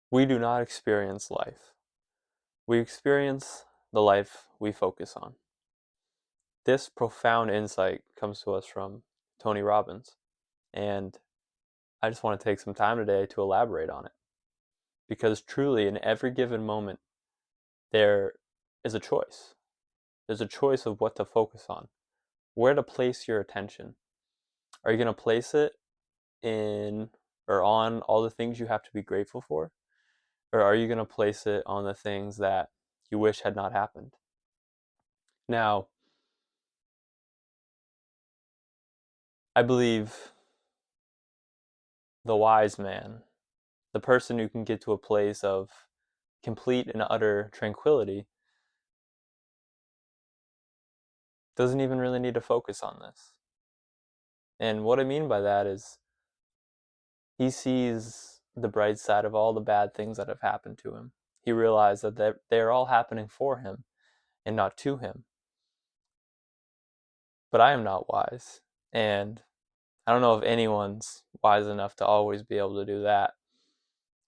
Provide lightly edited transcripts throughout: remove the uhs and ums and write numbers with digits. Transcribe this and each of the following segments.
We do not experience life. We experience the life we focus on. This profound insight comes to us from Tony Robbins, and I just want to take some time today to elaborate on it. Because truly, in every given moment, there is a choice. There's a choice of what to focus on, where to place your attention. Are you going to place it in or on all the things you have to be grateful for? Or are you going to place it on the things that you wish had not happened? Now, I believe the wise man, the person who can get to a place of complete and utter tranquility, doesn't even really need to focus on this. And what I mean by that is he sees the bright side of all the bad things that have happened to him. He realized that they're all happening for him and not to him. But I am not wise. And I don't know if anyone's wise enough to always be able to do that.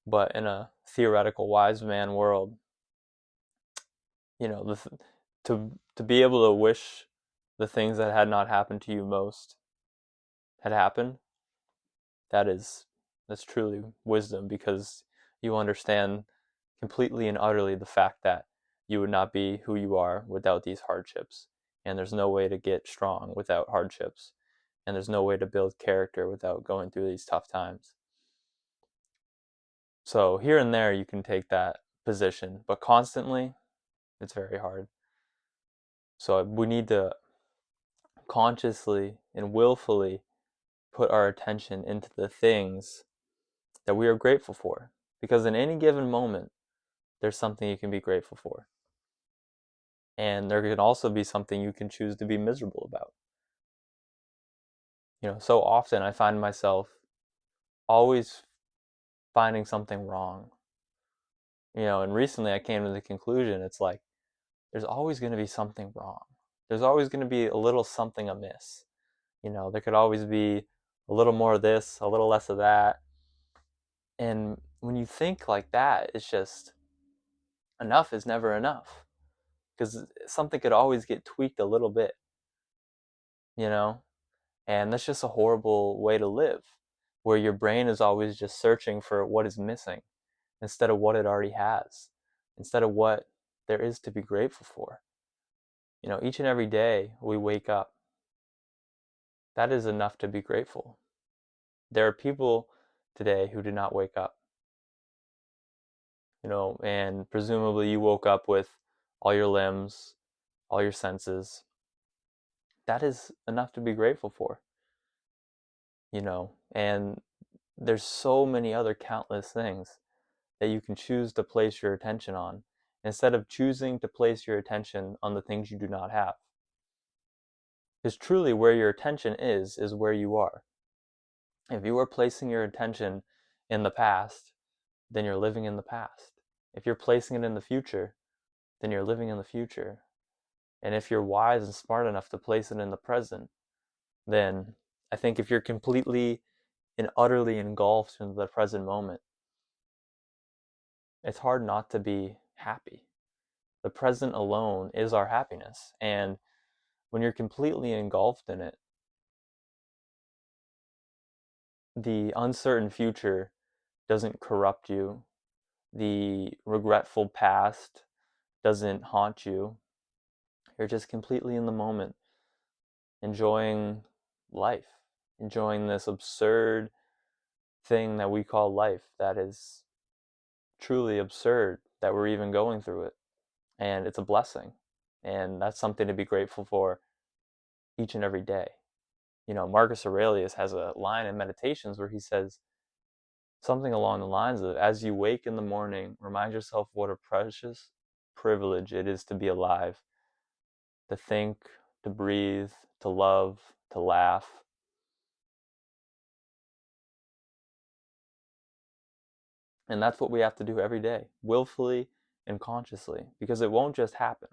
But in a theoretical wise man world, to be able to wish the things that had not happened to you most had happened, that's truly wisdom, because you understand completely and utterly the fact that you would not be who you are without these hardships. And there's no way to get strong without hardships. And there's no way to build character without going through these tough times. So here and there you can take that position, but constantly it's very hard. So we need to consciously and willfully put our attention into the things that we are grateful for. Because in any given moment, there's something you can be grateful for. And there can also be something you can choose to be miserable about. So often I find myself always finding something wrong. And recently I came to the conclusion it's like there's always going to be something wrong. There's always going to be a little something amiss. There could always be a little more of this, a little less of that. And when you think like that, it's just enough is never enough, because something could always get tweaked a little bit, you know? And that's just a horrible way to live, where your brain is always just searching for what is missing instead of what it already has, instead of what there is to be grateful for. Each and every day we wake up, that is enough to be grateful. There are people today who did not wake up, and presumably you woke up with all your limbs, all your senses. That is enough to be grateful for, and there's so many other countless things that you can choose to place your attention on instead of choosing to place your attention on the things you do not have. Because truly, where your attention is where you are. If you are placing your attention in the past, then you're living in the past. If you're placing it in the future, then you're living in the future. And if you're wise and smart enough to place it in the present, then I think if you're completely and utterly engulfed in the present moment, it's hard not to be happy. The present alone is our happiness. And when you're completely engulfed in it, the uncertain future doesn't corrupt you. The regretful past doesn't haunt you. You're just completely in the moment, enjoying life, enjoying this absurd thing that we call life that is truly absurd that we're even going through it. And it's a blessing. And that's something to be grateful for each and every day. Marcus Aurelius has a line in Meditations where he says something along the lines of, as you wake in the morning, remind yourself what a precious privilege it is to be alive, to think, to breathe, to love, to laugh. And that's what we have to do every day, willfully and consciously, because it won't just happen.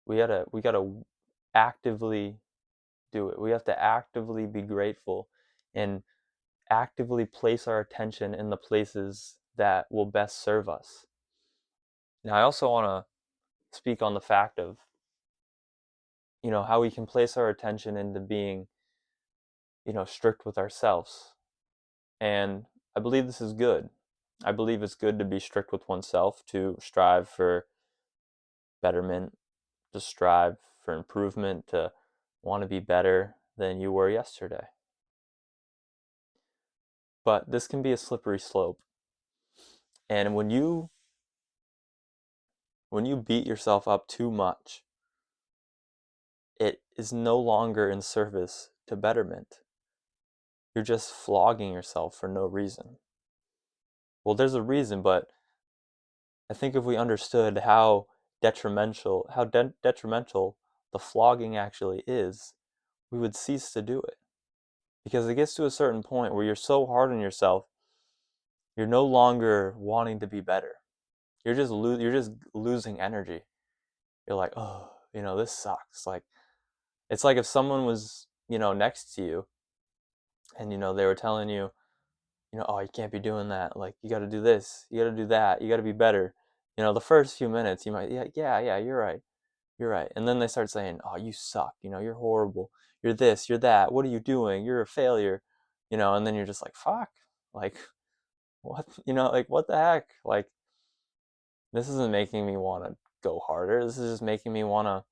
We gotta actively do it. We have to actively be grateful and actively place our attention in the places that will best serve us. Now, I also want to speak on the fact of, how we can place our attention into being, strict with ourselves. And I believe this is good. I believe it's good to be strict with oneself, to strive for betterment, to strive for improvement, to want to be better than you were yesterday. But this can be a slippery slope. And when you beat yourself up too much, it is no longer in service to betterment. You're just flogging yourself for no reason. Well, there's a reason, but I think if we understood how detrimental the flogging actually is, we would cease to do it. Because it gets to a certain point where you're so hard on yourself, you're no longer wanting to be better. You're just losing energy. You're like, oh, this sucks. Like, it's like if someone was, next to you, and they were telling you, oh, you can't be doing that. Like, you got to do this, you got to do that, you got to be better. The first few minutes, you might, yeah, you're right, you're right. And then they start saying, oh, you suck. You're horrible. You're this, you're that. What are you doing? You're a failure. And then you're just like, fuck. Like, what? Like, what the heck? Like, this isn't making me want to go harder. This is just making me want to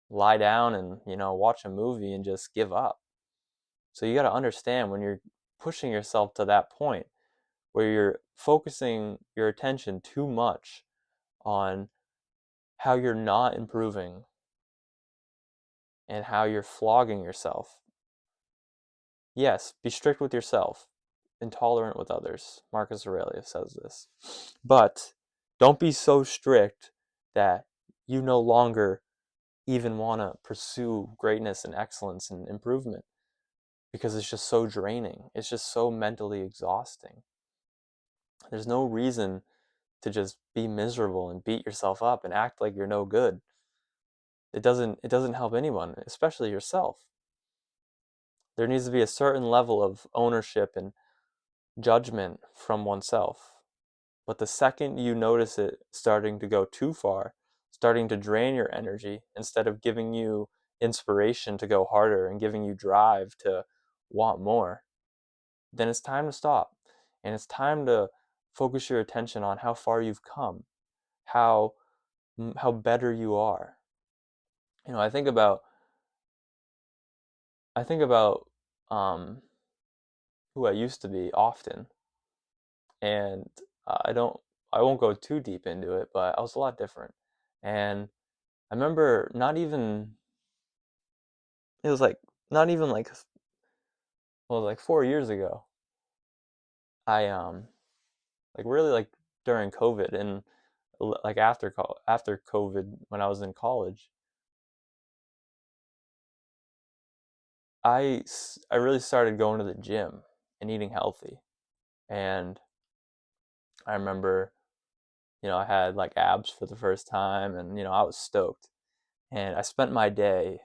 lie down and, watch a movie and just give up. So you got to understand, when you're pushing yourself to that point where you're focusing your attention too much on how you're not improving and how you're flogging yourself. Yes, be strict with yourself, intolerant with others. Marcus Aurelius says this. But don't be so strict that you no longer even want to pursue greatness and excellence and improvement, because it's just so draining. It's just so mentally exhausting. There's no reason to just be miserable and beat yourself up and act like you're no good. It doesn't help anyone, especially yourself. There needs to be a certain level of ownership and judgment from oneself. But the second you notice it starting to go too far, starting to drain your energy instead of giving you inspiration to go harder and giving you drive to want more, then it's time to stop. And it's time to focus your attention on how far you've come, how better you are. I think about um, who I used to be often, and I don't I won't go too deep into it, but I was a lot different. And I remember not even it was like not even like well like 4 years ago. I like really like during COVID and like after COVID when I was in college, I really started going to the gym and eating healthy. And I remember, I had like abs for the first time, and I was stoked. And I spent my day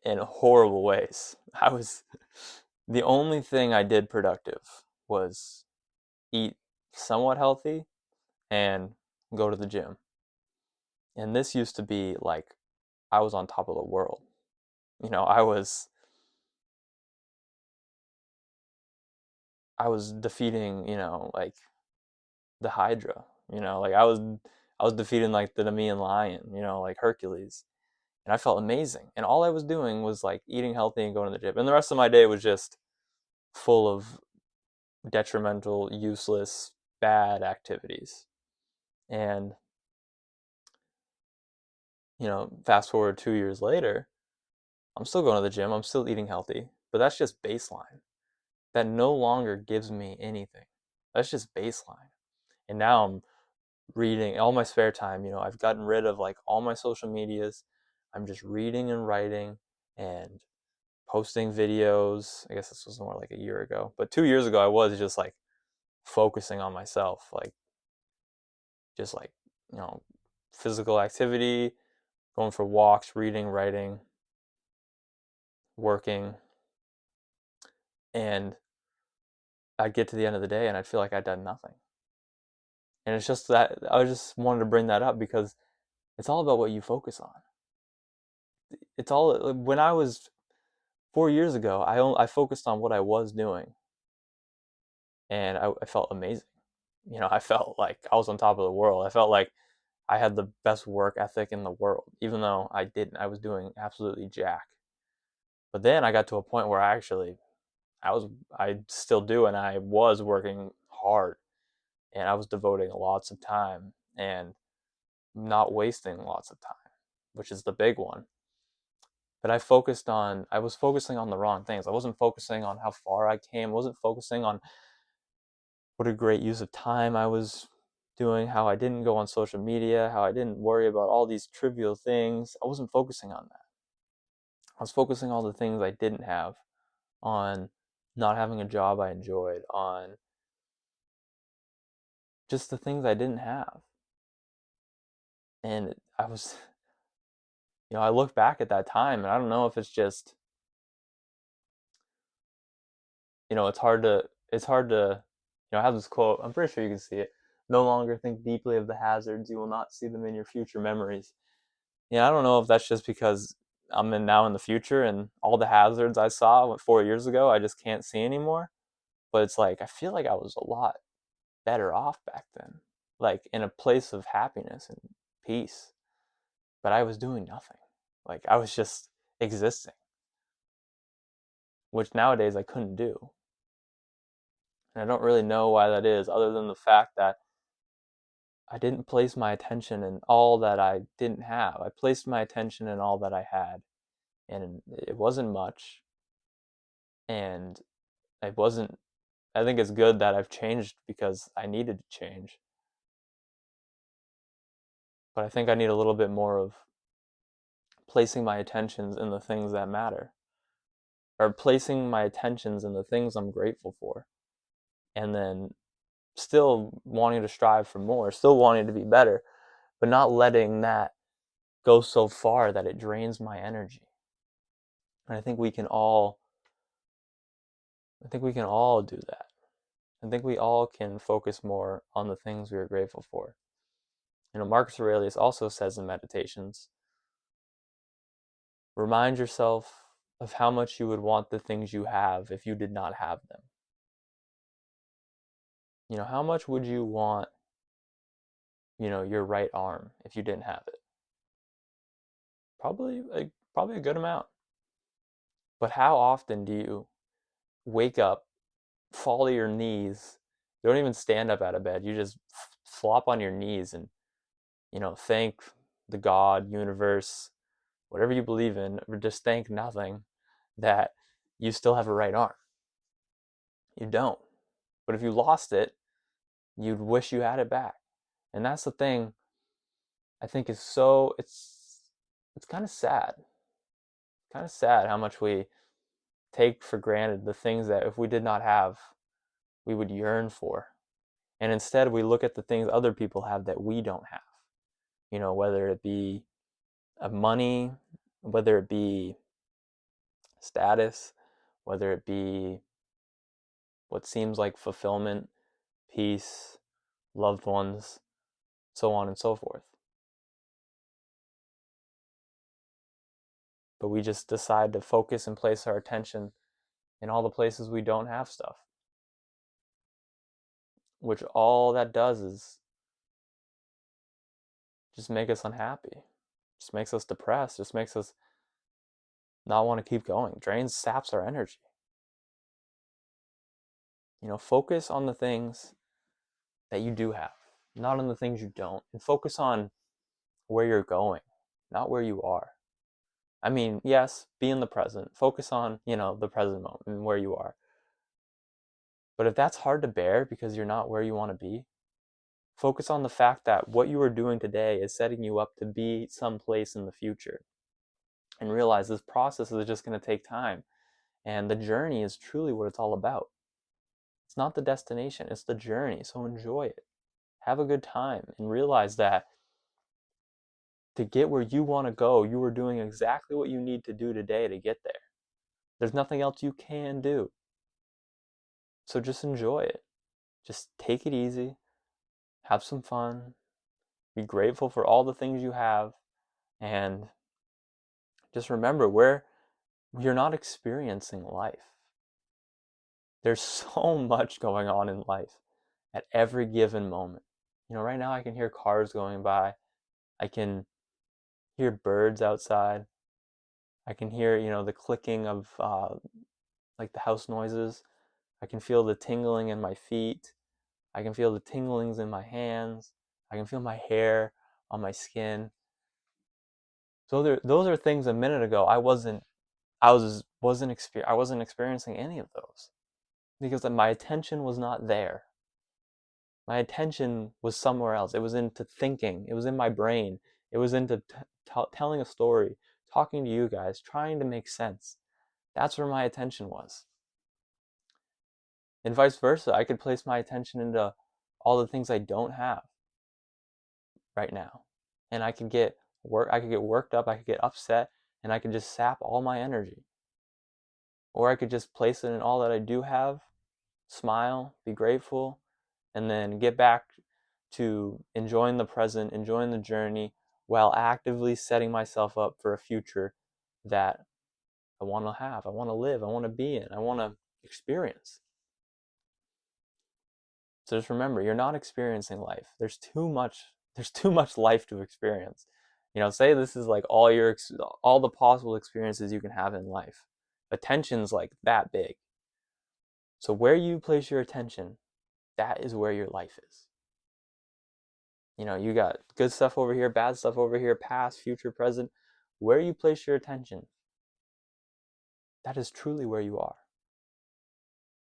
in horrible ways. I was the only thing I did productive was eat somewhat healthy and go to the gym. And this used to be like I was on top of the world. I was defeating, like the Hydra. Like I was defeating like the Nemean lion, like Hercules. And I felt amazing. And all I was doing was like eating healthy and going to the gym. And the rest of my day was just full of detrimental, useless, bad activities. And, fast forward 2 years later, I'm still going to the gym, I'm still eating healthy, but that's just baseline. That no longer gives me anything. That's just baseline. And now I'm reading all my spare time, I've gotten rid of like all my social medias. I'm just reading and writing and posting videos. I guess this was more like a year ago, but 2 years ago I was just like focusing on myself, like just like you know physical activity, going for walks, reading, writing, working. And I'd get to the end of the day and I'd feel like I'd done nothing. And it's just that I just wanted to bring that up because it's all about what you focus on. It's all when I was 4 years ago, I focused on what I was doing, and I felt amazing. I felt like I was on top of the world. I felt like I had the best work ethic in the world, even though I didn't. I was doing absolutely jack. But then I got to a point where I still do, and I was working hard, and I was devoting lots of time and not wasting lots of time, which is the big one. But I was focusing on the wrong things. I wasn't focusing on how far I came. I wasn't focusing on what a great use of time I was doing, how I didn't go on social media, how I didn't worry about all these trivial things. I wasn't focusing on that. I was focusing on the things I didn't have, on not having a job I enjoyed, on just the things I didn't have. And I was, I look back at that time and I don't know if it's just, it's hard to, I have this quote, I'm pretty sure you can see it. No longer think deeply of the hazards, you will not see them in your future memories. Yeah, I don't know if that's just because now in the future and all the hazards I saw 4 years ago, I just can't see anymore. But it's like, I feel like I was a lot better off back then, like in a place of happiness and peace. But I was doing nothing. Like I was just existing, which nowadays I couldn't do. And I don't really know why that is, other than the fact that I didn't place my attention in all that I didn't have. I placed my attention in all that I had. And it wasn't much. And I wasn't, I think it's good that I've changed because I needed to change. But I think I need a little bit more of placing my attentions in the things that matter, or placing my attentions in the things I'm grateful for. And then still wanting to strive for more, still wanting to be better, but not letting that go so far that it drains my energy. And I think we can all do that. I think we all can focus more on the things we are grateful for. Marcus Aurelius also says in Meditations, remind yourself of how much you would want the things you have if you did not have them. How much would you want, your right arm if you didn't have it? Probably a good amount. But how often do you wake up, fall to your knees, you don't even stand up out of bed, you just flop on your knees and, thank the God, universe, whatever you believe in, or just thank nothing that you still have a right arm. You don't. But if you lost it, you'd wish you had it back. And that's the thing I think is it's kind of sad. Kind of sad how much we take for granted the things that if we did not have, we would yearn for. And instead we look at the things other people have that we don't have. Whether it be money, whether it be status, whether it be what seems like fulfillment, peace, loved ones, so on and so forth. But we just decide to focus and place our attention in all the places we don't have stuff, which all that does is just make us unhappy, just makes us depressed, just makes us not want to keep going, drains, saps our energy. Focus on the things that you do have, not on the things you don't, and focus on where you're going, not where you are. I mean, yes, be in the present, focus on, the present moment and where you are. But if that's hard to bear because you're not where you want to be, focus on the fact that what you are doing today is setting you up to be someplace in the future. And realize this process is just going to take time. And the journey is truly what it's all about. It's not the destination, it's the journey. So enjoy it. Have a good time and realize that to get where you want to go, you are doing exactly what you need to do today to get there. There's nothing else you can do. So just enjoy it. Just take it easy, have some fun, be grateful for all the things you have, and just remember where you're not experiencing life. There's so much going on in life at every given moment. Right now I can hear cars going by. I can hear birds outside. I can hear, the clicking of like the house noises. I can feel the tingling in my feet. I can feel the tinglings in my hands. I can feel my hair on my skin. So those are things a minute ago I wasn't experiencing any of those because my attention was not there. My attention was somewhere else. It was into thinking. It was in my brain. It was into telling a story, talking to you guys, trying to make sense. That's where my attention was. And vice versa, I could place my attention into all the things I don't have right now. And I could get worked up, I could get upset, and I could just sap all my energy. Or I could just place it in all that I do have, smile, be grateful, and then get back to enjoying the present, enjoying the journey, while actively setting myself up for a future that I want to have, I want to live, I want to be in, I want to experience. So just remember, you're not experiencing life. There's too much life to experience. Say this is like all the possible experiences you can have in life. Attention's like that big. So where you place your attention, that is where your life is. You got good stuff over here, bad stuff over here, past, future, present. Where you place your attention, that is truly where you are.